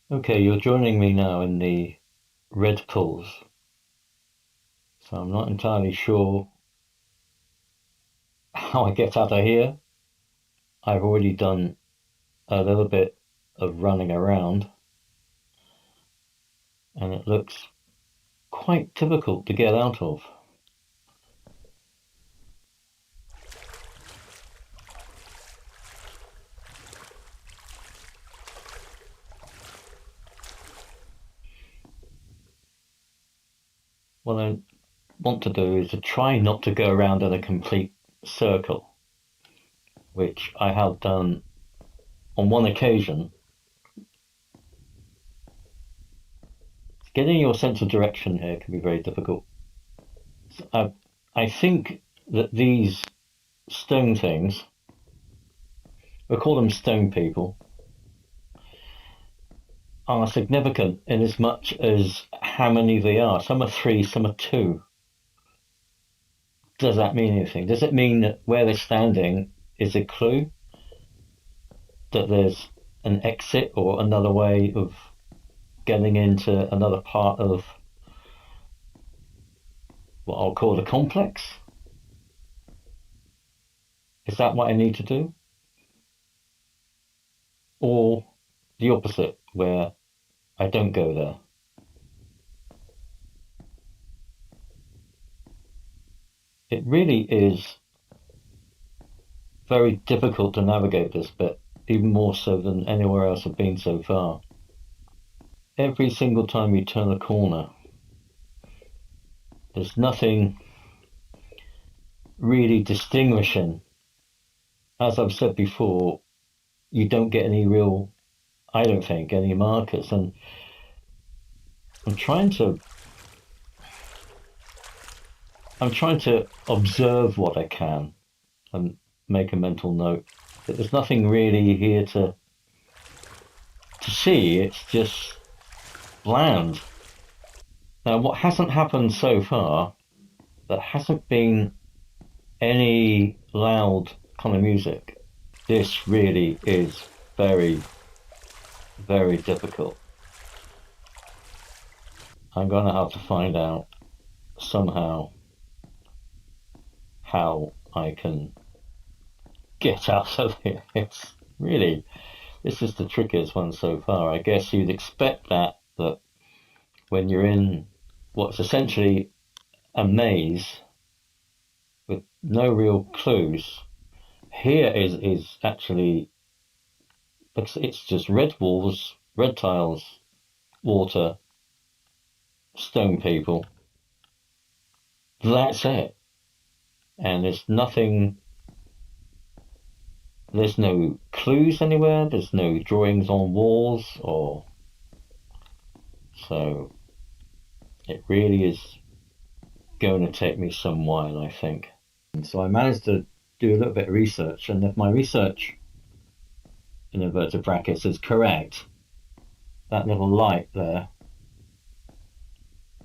Okay, you're joining me now in the Redpools, so I'm not entirely sure how I get out of here. I've already done a little bit of running around, and it looks quite difficult to get out of. What I want to do is to try not to go around in a complete circle, which I have done on one occasion. Getting your sense of direction here can be very difficult. I, I think that these stone things, we'll call them stone people, are significant in as much as how many they are. Some are three, some are two. Does that mean anything? Does it mean that where they're standing is a clue that there's an exit or another way of getting into another part of what I'll call the complex? Is that what I need to do? Or the opposite, where I don't go there? It really is very difficult to navigate this bit, even more so than anywhere else I've been so far. Every single time you turn a corner, there's nothing really distinguishing. As I've said before, you don't get any real, I don't think, any markers. And I'm trying to, I'm trying to observe what I can and make a mental note. But there's nothing really here to see. It's just bland. Now, what hasn't happened so far, there hasn't been any loud kind of music. This really is very, very difficult. I'm going to have to find out somehow how I can get out of here. It's really, this is the trickiest one so far. I guess you'd expect that when you're in what's essentially a maze with no real clues, here is actually, it's just red walls, red tiles, water, stone people. That's it. And there's no clues anywhere, there's no drawings on walls, or so it really is going to take me some while, I think. And so I managed to do a little bit of research, and if my research in inverted brackets is correct, that little light there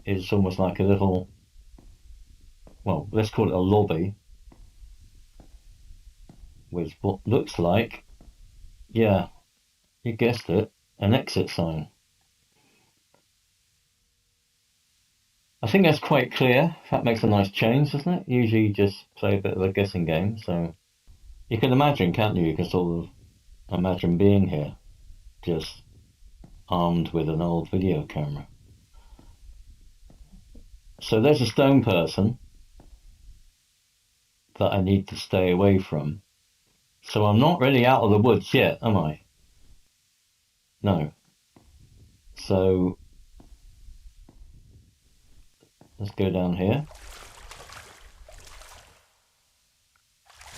is almost like a little, well, let's call it a lobby with what looks like, yeah, you guessed it, an exit sign. I think that's quite clear. That makes a nice change, doesn't it? Usually you just play a bit of a guessing game, so you can imagine, can't you? You can sort of imagine being here, just armed with an old video camera. So there's a stone person that I need to stay away from. So I'm not really out of the woods yet, am I? No. So let's go down here.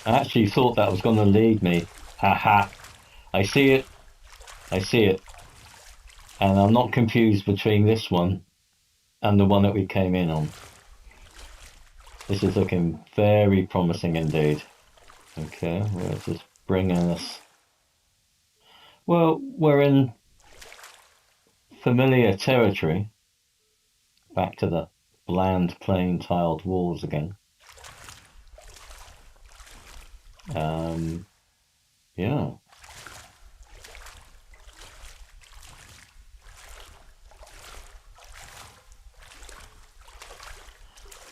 I actually thought that was going to lead me. Haha. I see it. I see it. And I'm not confused between this one and the one that we came in on. This is looking very promising indeed. Okay, where's this bringing us? Well, we're in familiar territory. Back to the bland, plain tiled walls again. Um, yeah.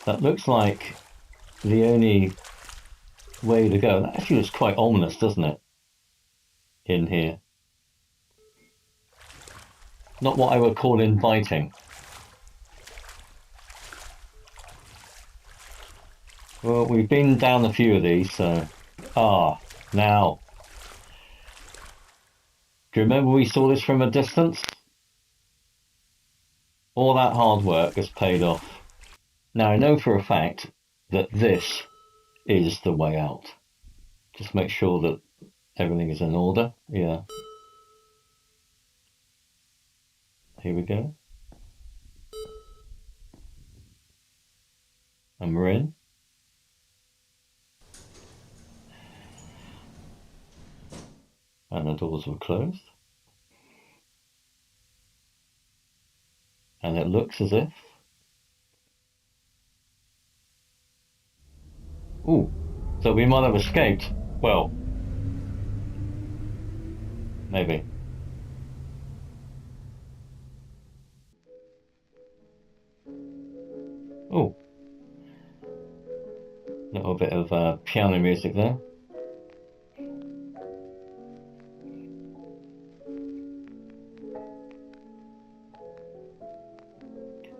That looks like the only way to go. That actually looks quite ominous, doesn't it? In here. Not what I would call inviting. Well, we've been down a few of these, so... now. Do you remember we saw this from a distance? All that hard work has paid off. Now I know for a fact that this is the way out. Just make sure that everything is in order. Yeah. Here we go. And we're in. And the doors were closed. And it looks as if... Ooh, so we might have escaped. Well, maybe. Ooh. Little bit of piano music there.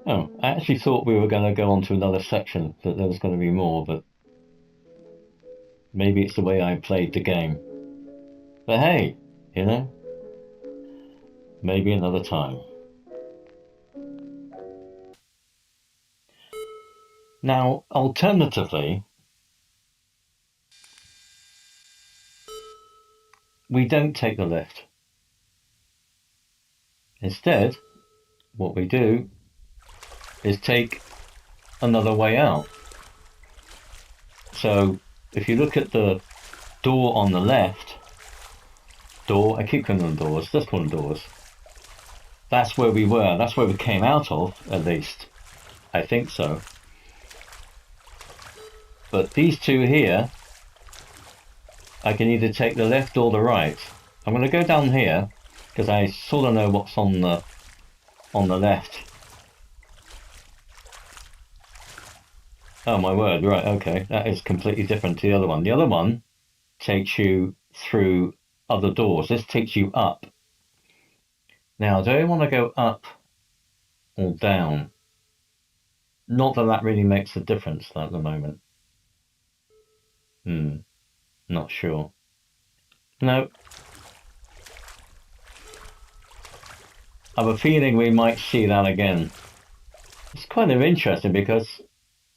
Oh, I actually thought we were going to go on to another section, that there was going to be more, but maybe it's the way I played the game. But hey, you know, maybe another time. Now, alternatively, we don't take the lift. Instead, what we do is take another way out. So, if you look at the door on the left, I keep calling them doors, just call them doors. That's where we were, that's where we came out of, at least. I think so. But these two here, I can either take the left or the right. I'm going to go down here, because I sort of know what's on the left. Oh my word, right, okay. That is completely different to the other one. The other one takes you through other doors. This takes you up. Now, do I want to go up or down? Not that that really makes a difference at the moment. Not sure. No. I have a feeling we might see that again. It's kind of interesting because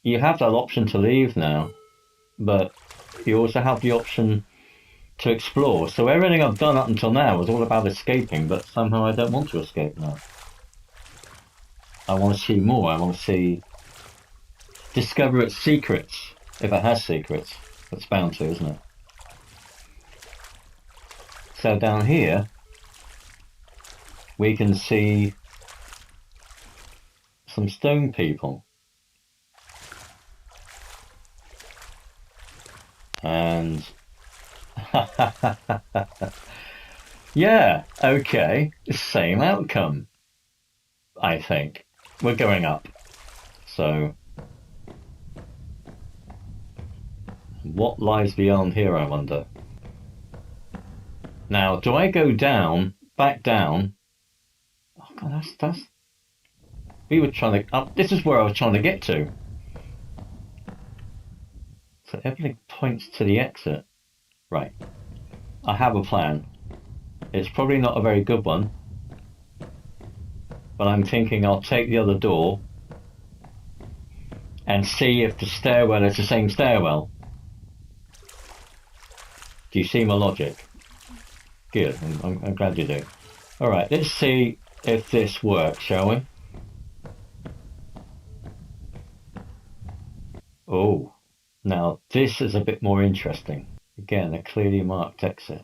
you have that option to leave now, but you also have the option to explore. So everything I've done up until now was all about escaping, but somehow I don't want to escape now. I want to see more. I want to discover its secrets, if it has secrets. It's bound to, isn't it? So down here, we can see some stone people. And yeah, okay, same outcome, I think. We're going up. So what lies beyond here, I wonder? Now, do I go down, back down? Oh god, that's... We were trying to... this is where I was trying to get to. So everything points to the exit. Right. I have a plan. It's probably not a very good one. But I'm thinking I'll take the other door and see if the stairwell is the same stairwell. Do you see my logic? Good, I'm glad you do. Alright, let's see if this works, shall we? Oh, now this is a bit more interesting. Again, a clearly marked exit.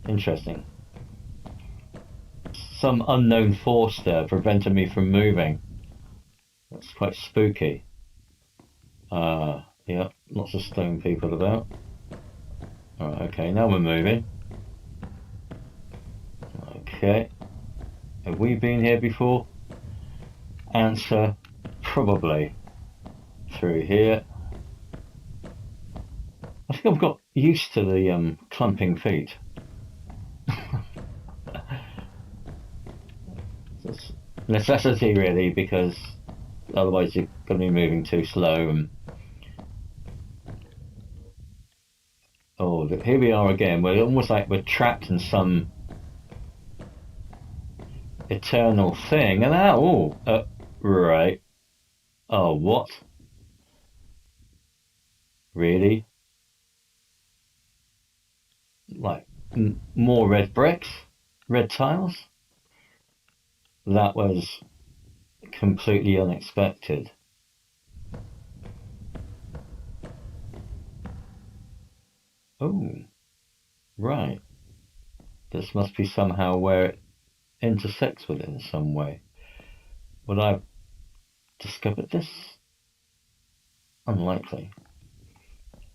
Interesting. Some unknown force there prevented me from moving. That's quite spooky. Yeah, lots of stone people about. Alright, okay, now we're moving. Okay. Have we been here before? Answer, probably. through here. I think I've got used to the clumping feet. It's necessity really, because otherwise you're going to be moving too slow. And oh, here we are again. We're almost like we're trapped in some eternal thing. And now, right. Oh, what? Really? Like more red bricks, red tiles? That was completely unexpected. Oh, right. This must be somehow where it intersects with it in some way. Would I have discovered this? Unlikely.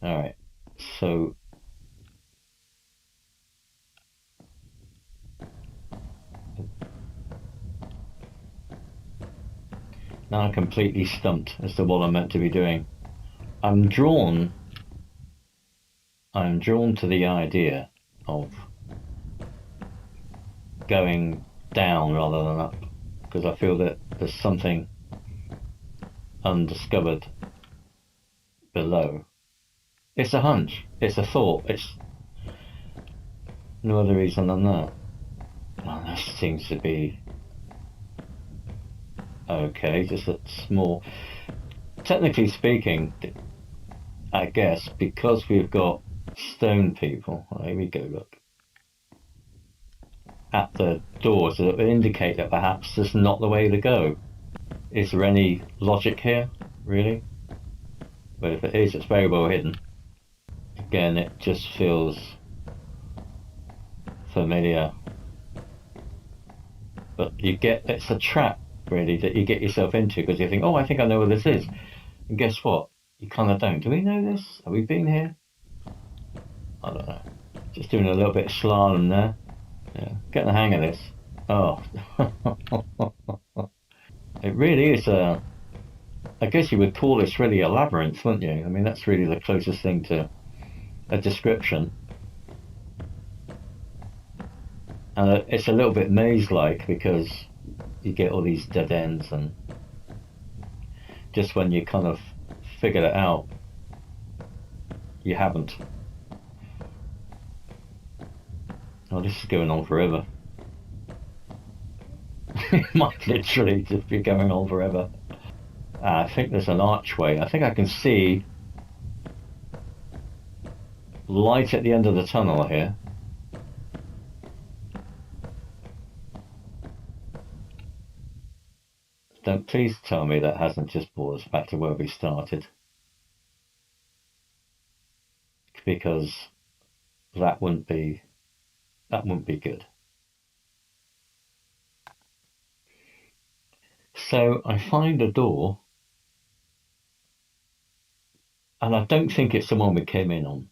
Alright, so now I'm completely stumped as to what I'm meant to be doing. I'm drawn to the idea of going down rather than up, because I feel that there's something undiscovered below. It's a hunch, it's a thought, it's no other reason than that. Oh, this seems to be okay, just a small. Technically speaking, I guess because we've got stone people. Oh, here we go, look. At the door, so that would indicate that perhaps this is not the way to go. Is there any logic here, really? But if it is, it's very well hidden. Again, it just feels familiar. But it's a trap, really, that you get yourself into, because you think, oh, I think I know where this is. And guess what? You kind of don't. Do we know this? Have we been here? I don't know. Just doing a little bit of slalom there. Yeah, getting the hang of this. Oh. It really is I guess you would call this really a labyrinth, wouldn't you? I mean, that's really the closest thing to a description. And it's a little bit maze-like, because you get all these dead ends, and just when you kind of figured it out, you haven't. Oh, this is going on forever. It might literally just be going on forever. I think there's an archway. I think I can see light at the end of the tunnel here. Don't please tell me that hasn't just brought us back to where we started. Because that wouldn't be good. So I find a door, and I don't think it's the one we came in on.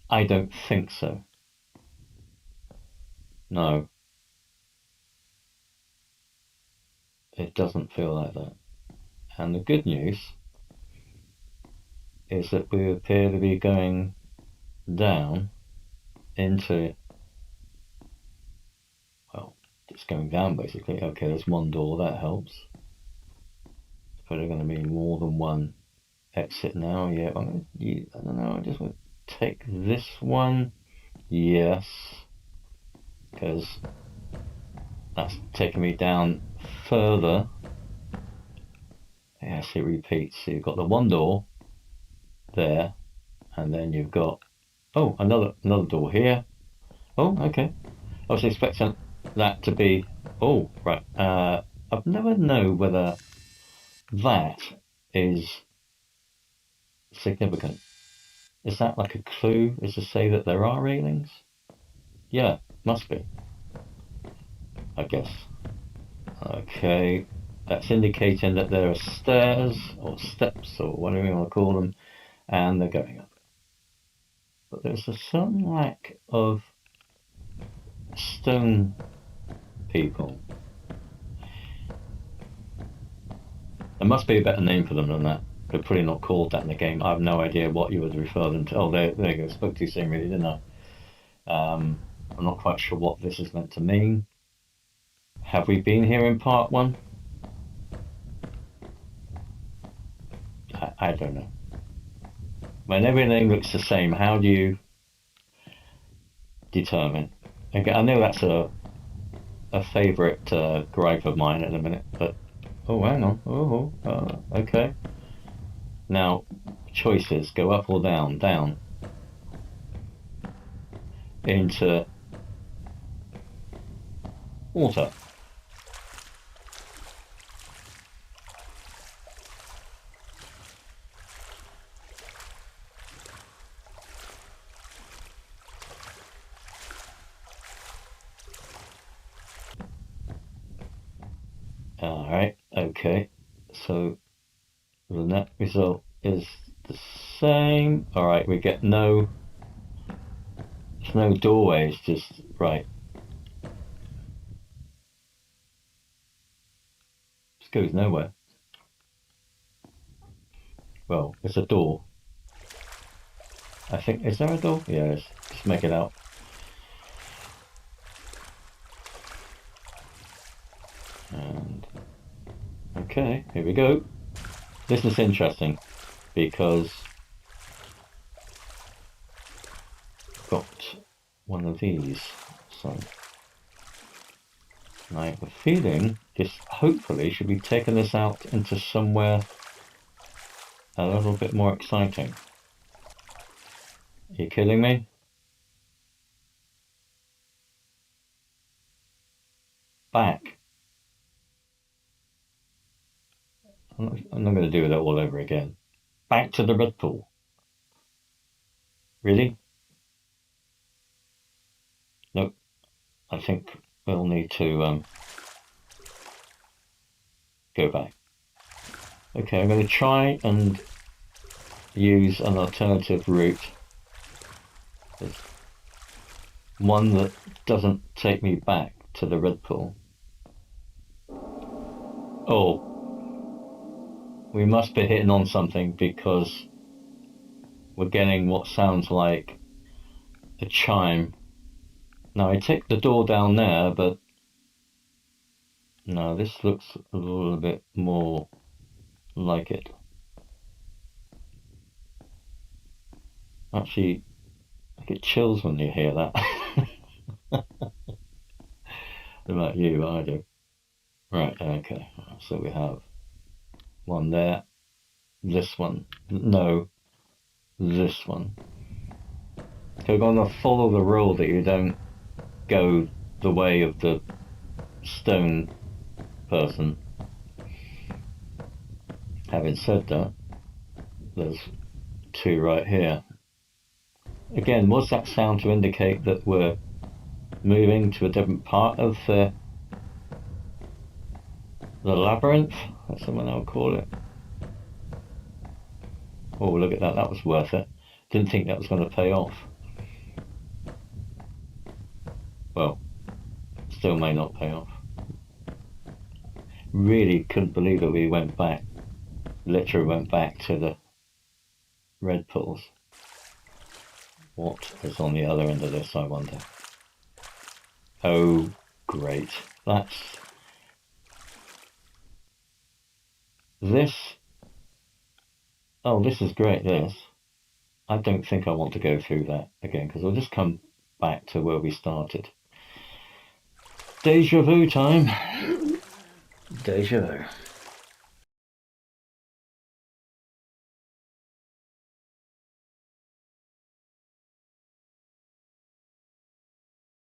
I don't think so. No. It doesn't feel like that. And the good news is that we appear to be going down into, well, it's going down basically. Okay, there's one door, that helps. It's probably going to be more than one exit now. Yeah, I don't know, I just want to take this one. Yes, because that's taking me down further. Yes, it repeats. So you've got the one door there, and then you've got, oh, another door here. Oh, okay. I was expecting that to be, oh, right. I've never known whether that is significant. Is that like a clue? Is to say that there are railings? Yeah, must be, I guess. Okay, that's indicating that there are stairs or steps or whatever you want to call them, and they're going up. But there's a certain lack of stone people. There must be a better name for them than that. They're probably not called that in the game. I have no idea what you would refer them to. Oh, there you go. Spoke too soon, really, didn't I? I'm not quite sure what this is meant to mean. Have we been here in part one? I don't know. When everything looks the same, how do you determine? Again, I know that's a favourite gripe of mine at the minute, but oh, hang on. Okay. Now, choices go up or down, down into water. All right. Okay. So the net result is the same. All right. We get no. There's no doorways. Just right. This goes nowhere. Well, it's a door. I think, is there a door? Yeah, let's just make it out. And okay, here we go. This is interesting because I've got one of these. So I have a feeling this hopefully should be taking us out into somewhere a little bit more exciting. Are you kidding me? Back. I'm not going to do that all over again. Back to the Redpool. Really? Nope. I think we'll need to go back. Okay, I'm going to try and use an alternative route. There's one that doesn't take me back to the Redpool. Oh, we must be hitting on something because we're getting what sounds like a chime. Now I take the door down there, but no, this looks a little bit more like it. Actually, I get chills when you hear that. What about you? I do. Right, okay. So we have one there, this one. No, this one. So we're going to follow the rule that you don't go the way of the stone person. Having said that, there's two right here. Again, what's that sound to indicate that we're moving to a different part of the labyrinth? That's what I'll call it. Oh, look at that. That was worth it. Didn't think that was going to pay off. Well, still may not pay off. Really couldn't believe that we went back. Literally went back to the Redpools. What is on the other end of this, I wonder? Oh, great. That's... This... Oh, this is great, this. I don't think I want to go through that again, because we'll just come back to where we started. Deja vu time. Deja vu.